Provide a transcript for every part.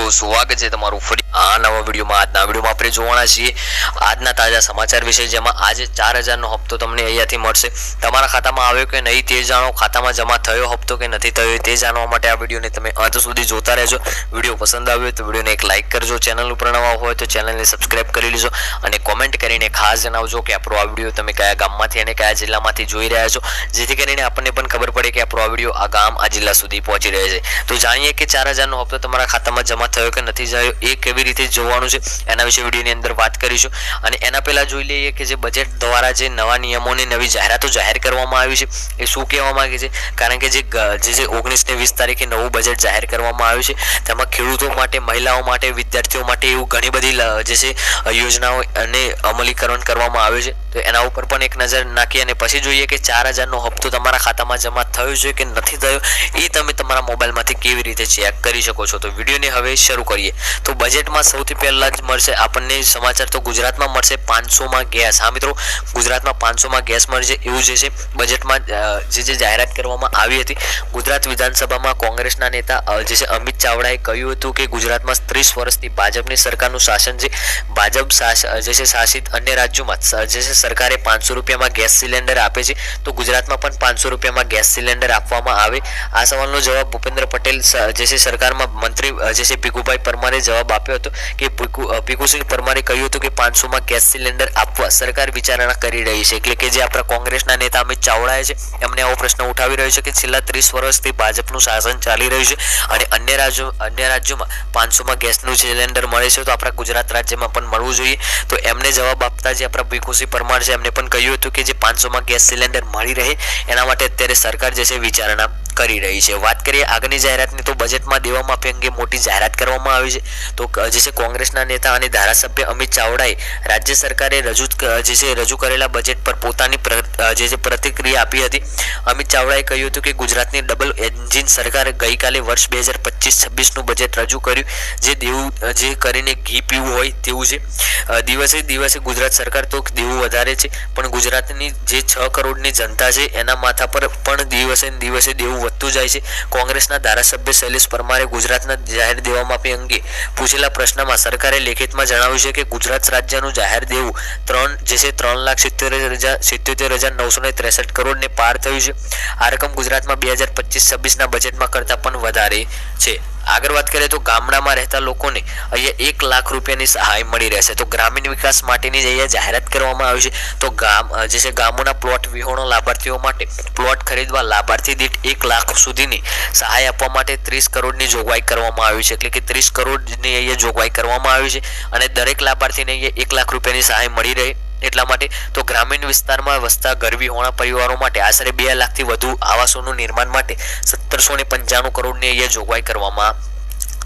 મિત્રો સ્વાગત છે તમારું ફરી આ નવા વિડીયોમાં। આજના વિડીયોમાં આપણે જોવાના છીએ આજના તાજા સમાચાર વિશે, જેમાં આજે 4000 નો હપ્તો તમને અહીંયાથી મળશે। તમારા ખાતામાં આવ્યો કે નહીં તે જાણો, ખાતામાં જમા થયો હપ્તો કે નથી થયો તે જાણવા માટે આ વિડીયોને તમે અંત સુધી જોતા રહેજો। વિડીયો પસંદ આવ્યો તો વિડીયોને એક લાઈક કરજો, ચેનલ ઉપર નવા હોય તો ચેનલને સબસ્ક્રાઇબ કરી લેજો અને કોમેન્ટ કરીને ખાસ જણાવજો કે આપણો આ વિડીયો તમે કયા ગામમાંથી અને કયા જિલ્લામાંથી જોઈ રહ્યા છો, જેથી કરીને આપણને પણ ખબર પડે કે આપણો આ વિડીયો આ ગામ આ જિલ્લા સુધી પહોંચી રહ્યો છે। તો જાણીએ કે 4000 નો હપ્તો તમારા ખાતામાં જમા થયો કે નથી થયો એ કેવી રીતે જોવાનું છે એના વિશે વિડીયોની અંદર વાત કરીશું। અને એના પહેલા જોઈ લઈએ કે જે બજેટ દ્વારા જે નવા નિયમોની નવી જાહેરાતો જાહેર કરવામાં આવી છે એ શું કહેવા માંગે છે। કારણ કે જે 19 ને 20 તારીખે નવું બજેટ જાહેર કરવામાં આવ્યું છે, તેમાં ખેડૂતો માટે, મહિલાઓ માટે, વિદ્યાર્થીઓ માટે એવું ઘણી બધી જે છે યોજનાઓ અને અમલીકરણ કરવામાં આવ્યું છે। તો એના ઉપર પણ એક નજર નાખી અને પછી જોઈએ કે 4000 નો હપ્તો તમારા ખાતામાં જમા થયો છે કે નથી થયો એ તમે તમારા મોબાઈલમાંથી કેવી રીતે ચેક કરી શકો છો। તો વિડીયોને હવે શરૂ કરીએ। તો બજેટમાં સૌથી પહેલા જ મળશે આપણને સમાચાર, તો ગુજરાતમાં મળશે 500 માં ગેસ। હા મિત્રો, ગુજરાતમાં 500 માં ગેસ મળશે એવું જે છે બજેટમાં જે જાહેરાત કરવામાં આવી હતી। ગુજરાત વિધાનસભામાં કોંગ્રેસના નેતા જે છે અમિત ચાવડાએ કહ્યું હતું કે ગુજરાતમાં 30 વર્ષથી ભાજપની સરકારનું શાસન છે। ભાજપ જે છે શાસિત અન્ય રાજ્યોમાં જે છે સરકારે 500 રૂપિયામાં ગેસ સિલિન્ડર આપે છે, તો ગુજરાતમાં પણ 500 રૂપિયામાં ગેસ સિલિન્ડર આપવામાં આવે। આ સવાલનો જવાબ ભૂપેન્દ્ર પટેલ જે છે સરકારમાં મંત્રી જે છે ભીખુભાઈ પરમારે જવાબ આપ્યો હતો કે ભીખુસિંહ પરમારે કહ્યું હતું કે 500 માં ગેસ સિલિન્ડર આપવા સરકાર વિચારણા કરી રહી છે। એટલે કે જે આપણા કોંગ્રેસના નેતા અમિત ચાવડાએ છે એમને આવો પ્રશ્ન ઉઠાવી રહ્યો છે કે છેલ્લા 30 વર્ષથી ભાજપનું શાસન ચાલી રહ્યું છે અને અન્ય રાજ્યોમાં 500 માં ગેસનું સિલિન્ડર મળે છે, તો આપણા ગુજરાત રાજ્યમાં પણ મળવું જોઈએ। તો એમને જવાબ આપતા જે આપણા ભીખુસિંહ પરમાર છે એમને પણ કહ્યું હતું કે જે 500 માં ગેસ સિલિન્ડર મળી રહે એના માટે અત્યારે સરકાર જે છે વિચારણા કરી રહી છે। વાત કરીએ આગળની જાહેરાતની, તો બજેટમાં દેવા માફી અંગે મોટી જાહેરાત કરવામાં આવી છે। તો જે છે કોંગ્રેસના નેતા અને ધારાસભ્ય અમિત ચાવડાએ રાજ્ય સરકારે રજૂ કરેલા બજેટ પર પોતાની જે પ્રતિક્રિયા આપી હતી। અમિત ચાવડાએ કહ્યું હતું કે ગુજરાતની ડબલ એન્જિન સરકારે ગઈકાલે વર્ષ 2025-26 નું બજેટ રજૂ કર્યું, જે કરીને ઘી પીવું હોય તેવું છે। દિવસે ગુજરાત સરકાર તો દેવું વધારે છે, પણ ગુજરાતની જે 6 કરોડની જનતા છે એના માથા પર પણ દિવસે દેવું વધતું જાય છે। કોંગ્રેસના ધારાસભ્ય શૈલેષ પરમારે ગુજરાતના જાહેર દેવા માફી અંગે પૂછેલા પ્રશ્નમાં સરકારે લેખિતમાં જણાવ્યું છે કે ગુજરાત રાજ્યનું જાહેર દેવું 3,77,963 કરોડને પાર થયું છે। આ રકમ ગુજરાતમાં 2025-26 ના બજેટમાં કરતાં પણ વધારે છે। આગળ વાત કરીએ તો ગામડામાં રહેતા લોકોને અહીંયા 1 લાખ રૂપિયાની સહાય મળી રહેશે। તો ગ્રામીણ વિકાસ માટેની અહીંયા જાહેરાત કરવામાં આવી છે। તો ગામોના પ્લોટ વિહોણો લાભાર્થીઓ માટે પ્લોટ ખરીદવા લાભાર્થી દીઠ 1 લાખ સુધીની સહાય આપવા માટે 30 કરોડની જોગવાઈ કરવામાં આવી છે। એટલે કે 30 કરોડની અહીંયા જોગવાઈ કરવામાં આવી છે અને દરેક લાભાર્થીને અહીંયા 1 લાખ રૂપિયાની સહાય મળી રહે એટલા માટે। તો ગ્રામીણ વિસ્તારમાં વસતા ગરબીહોણા પરિવારો માટે આશરે 2 લાખથી વધુ આવાસોનું નિર્માણ માટે 1795 કરોડની અહીંયા જોગવાઈ કરવામાં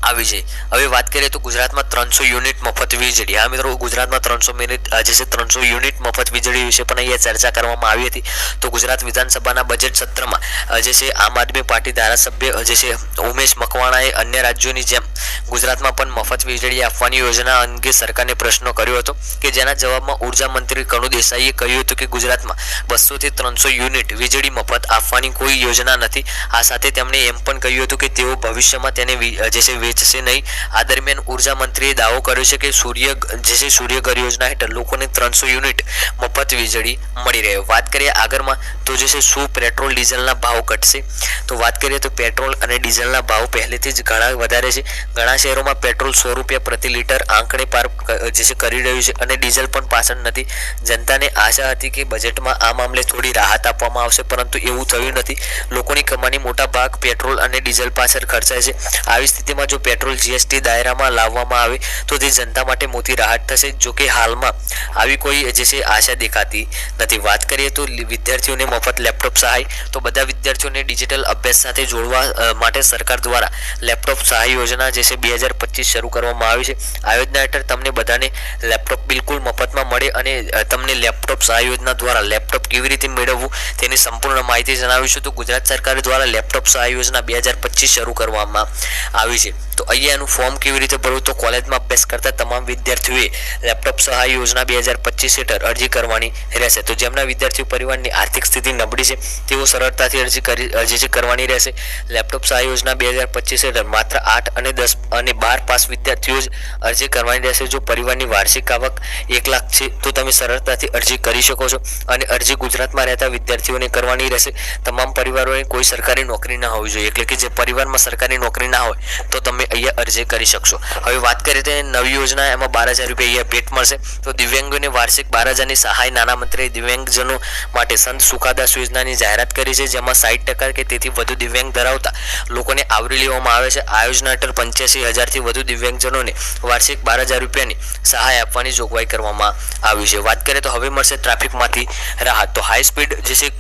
આવી છે। હવે વાત કરીએ તો ગુજરાતમાં 300 યુનિટ મફત વીજળી। હા મિત્રો, ગુજરાતમાં 300 યુનિટ મફત વીજળી વિશે પણ અહીંયા ચર્ચા કરવામાં આવી હતી। તો ગુજરાત વિધાનસભાના બજેટ સત્રમાં જે છે આમ આદમી પાર્ટી ધારાસભ્ય જે છે ઉમેશ મકવાણાએ અન્ય રાજ્યોની જેમ ગુજરાતમાં પણ મફત વીજળી આપવાની યોજના અંગે સરકારને પ્રશ્ન કર્યો હતો, કે જેના જવાબમાં ઉર્જા મંત્રી કનુ દેસાઈએ કહ્યું હતું કે ગુજરાતમાં 200 થી 300 યુનિટ વીજળી મફત આપવાની કોઈ યોજના નથી। આ સાથે તેમણે એમ પણ કહ્યું હતું કે તેઓ ભવિષ્યમાં તેને જે છે વેચશે નહીં। આ દરમિયાન ઉર્જા મંત્રીએ દાવો કર્યો છે કે સૂર્યઘર યોજના હેઠળ લોકોને 300 યુનિટ મફત વીજળી મળી રહે। વાત કરીએ આગળમાં, તો જે છે શું પેટ્રોલ ડીઝલના ભાવ ઘટશે? તો વાત કરીએ તો પેટ્રોલ અને ડીઝલના ભાવ પહેલેથી જ ઘણા વધારે છે। ઘણા શહેરોમાં પેટ્રોલ 100 રૂપિયા પ્રતિ લીટર આંકડે પાર જે છે કરી રહ્યું છે અને ડીઝલ પણ પાછળ નથી। જનતાને આશા હતી કે બજેટમાં આ મામલે થોડી રાહત આપવામાં આવશે, પરંતુ એવું થયું નથી। લોકોની કમાણી મોટા ભાગ પેટ્રોલ અને ડીઝલ પાછળ ખર્ચાય છે। આવી સ્થિતિમાં જો પેટ્રોલ જીએસટી દાયરામાં લાવવામાં આવે તો તે જનતા માટે મોટી રાહત થશે। જો કે હાલમાં આવી કોઈ જે છે આશા દેખાતી નથી। વાત કરીએ તો વિદ્યાર્થીઓને મફત લેપટોપ સહાય। તો બધા વિદ્યાર્થીઓને ડિજિટલ અભ્યાસ સાથે જોડવા માટે સરકાર દ્વારા લેપટોપ સહાય યોજના જે છે 2025 શરૂ કરવામાં આવી છે। આ યોજના હેઠળ તમને બધાને લેપટોપ બિલકુલ મફતમાં મળે અને તમને લેપટોપ સહાય યોજના દ્વારા લેપટોપ કેવી રીતે મેળવવું તેની સંપૂર્ણ માહિતી જણાવીશું। તો ગુજરાત સરકાર દ્વારા લેપટોપ સહાય યોજના 2025 શરૂ કરવામાં આવી છે। તો અહીંયા એનું ફોર્મ કેવી રીતે ભરવું, તો કોલેજમાં અભ્યાસ કરતા તમામ વિદ્યાર્થીઓએ લેપટોપ સહાય યોજના 2025 હેઠળ અરજી કરવાની રહેશે. તો જેમના વિદ્યાર્થીઓ પરિવારની આર્થિક સ્થિતિ નબળી છે તેઓ સરળતાથી અરજી કરવાની રહેશે. લેપટોપ સહાય યોજના 2025 હેઠળ માત્ર 8 અને 10 અને 12 પાસ વિદ્યાર્થીઓ જ અરજી કરવાની રહેશે. જો પરિવારની વાર્ષિક આવક 1 લાખ છે તો તમે સરળતાથી અરજી કરી શકો છો અને અરજી ગુજરાતમાં રહેતા વિદ્યાર્થીઓને કરવાની રહેશે. તમામ પરિવારોએ કોઈ સરકારી નોકરી ના હોવી જોઈએ, એટલે કે જે પરિવારમાં સરકારી નોકરી ના હોય તો તમે અહીંયા અરજી કરી શકશો. હવે વાત કરીએ તો નવી યોજના, એમાં 12,000 રૂપિયા અહીંયા ભેટ મળશે. તો દિવ્યાંગોને વાર્ષિક 12,000ની સહાય નાણામંત્રીએ દિવ્યાંગજનો માટે સંત સુખાદાસ યોજનાની જાહેરાત કરી છે, જેમાં 60% કે તેથી વધુ દિવ્યાંગ ધરાવતા લોકોને આવરી લેવામાં આવે છે. આ યોજના હેઠળ 85,000થી વધુ દિવ્યાંગજનોને વાર્ષિક 12,000 રૂપિયાની સહાય આપવાની જોગવાઈ કરવામાં આવી છે. વાત કરીએ તો હવે મળશે ટ્રાફિકમાંથી રાહત. તો હાઈ સ્પીડ જે છે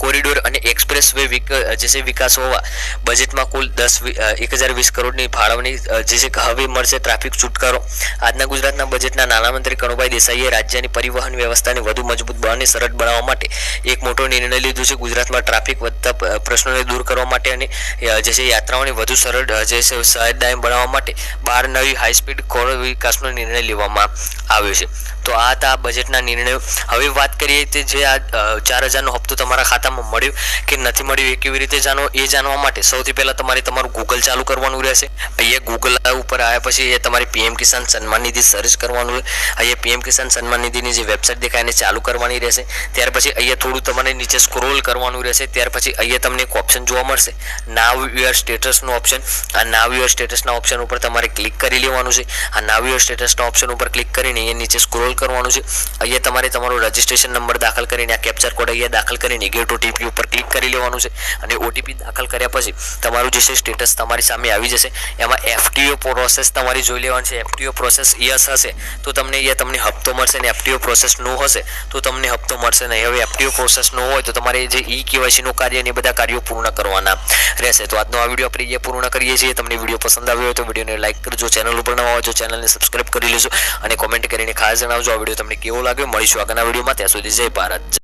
કોરિડોર અને એક્સપ્રેસ વે જે વિકાસ હોવા બજેટમાં કુલ 1020 કરોડની ફાળવણી જે છે હવે મળશે ટ્રાફિક છુટકારો. આજના ગુજરાતના બજેટના નાણામંત્રી કનુભાઈ દેસાઈએ રાજ્યની પરિવહન વ્યવસ્થાને વધુ મજબૂત અને સરળ બનાવવા માટે એક મોટો નિર્ણય લીધો છે. ગુજરાતમાં ટ્રાફિક વધતા પ્રશ્નોને દૂર કરવા માટે અને જે છે યાત્રાઓને વધુ સરળ જે છે સહાયદાયક બનાવવા માટે 12 નવી હાઈ સ્પીડ કોરિડોર વિકાસનો નિર્ણય લેવામાં આવ્યો છે. તો આ હતા બજેટના નિર્ણયો. હવે વાત કરીએ તો જે આ 4,000નો હપ્તો તમારા ખાતામાં મળ્યો કે નથી મળ્યો એ કેવી રીતે જાણો, એ જાણવા માટે સૌથી પહેલા તમારે તમારું ગૂગલ ચાલુ કરવાનું રહેશે. અહીંયા ગૂગલ ઉપર આવ્યા પછી એ તમારી PM કિસાન સન્માન નિધિ સર્ચ કરવાનું હોય. અહીંયા PM કિસાન સન્માન નિધિની જે વેબસાઇટ દેખાય એને ચાલુ કરવાની રહેશે. ત્યાર પછી અહીંયા થોડું તમારે નીચે સ્ક્રોલ કરવાનું રહેશે. ત્યાર પછી અહીંયા તમને એક ઓપ્શન જોવા મળશે, નાવ યોર સ્ટેટસનો ઓપ્શન. આ નાવ યોર સ્ટેટસના ઓપ્શન ઉપર તમારે ક્લિક કરી લેવાનું છે. આ નાવ યોર સ્ટેટસના ઓપ્શન ઉપર ક્લિક કરીને અહીંયા નીચે સ્ક્રોલ કરવાનું છે. અહીંયા તમારે તમારો રજિસ્ટ્રેશન નંબર દાખલ કરીને આ કેપ્ચર કોડ અહીંયા દાખલ કરીને ગેટ OTP ઉપર ક્લિક કરી લેવાનું છે. અને OTP દાખલ કર્યા પછી તમારું જે છે સ્ટેટસ તમારી સામે આવી જશે. એમાં FTO પ્રોસેસ તમારી જોઈ લેવાની છે. FTO પ્રોસેસ યસ હશે તો તમને હપ્તો મળશે, અને FTO પ્રોસેસ નો હશે તો તમને હપ્તો મળશે નહીં. હવે FTO પ્રોસેસ નો હોય તો તમારે જે KYC નું કાર્ય ને બધા કાર્યો પૂર્ણ કરવાના રહેશે. તો આજનો આ વિડીયો આપણે અહીંયા પૂર્ણ કરીએ છીએ. તમને વિડીયો પસંદ આવ્યો હોય તો વિડીયોને લાઈક કરજો, ચેનલ ઉપર નવા હોય તો ચેનલને સબસ્ક્રાઇબ કરી લેજો અને કોમેન્ટ કરીને ખાસ જણાવજો આ વિડીયો તમને કેવો લાગ્યો. મળીશું આગળના વિડીયોમાં. ત્યાં સુધી જય ભારત.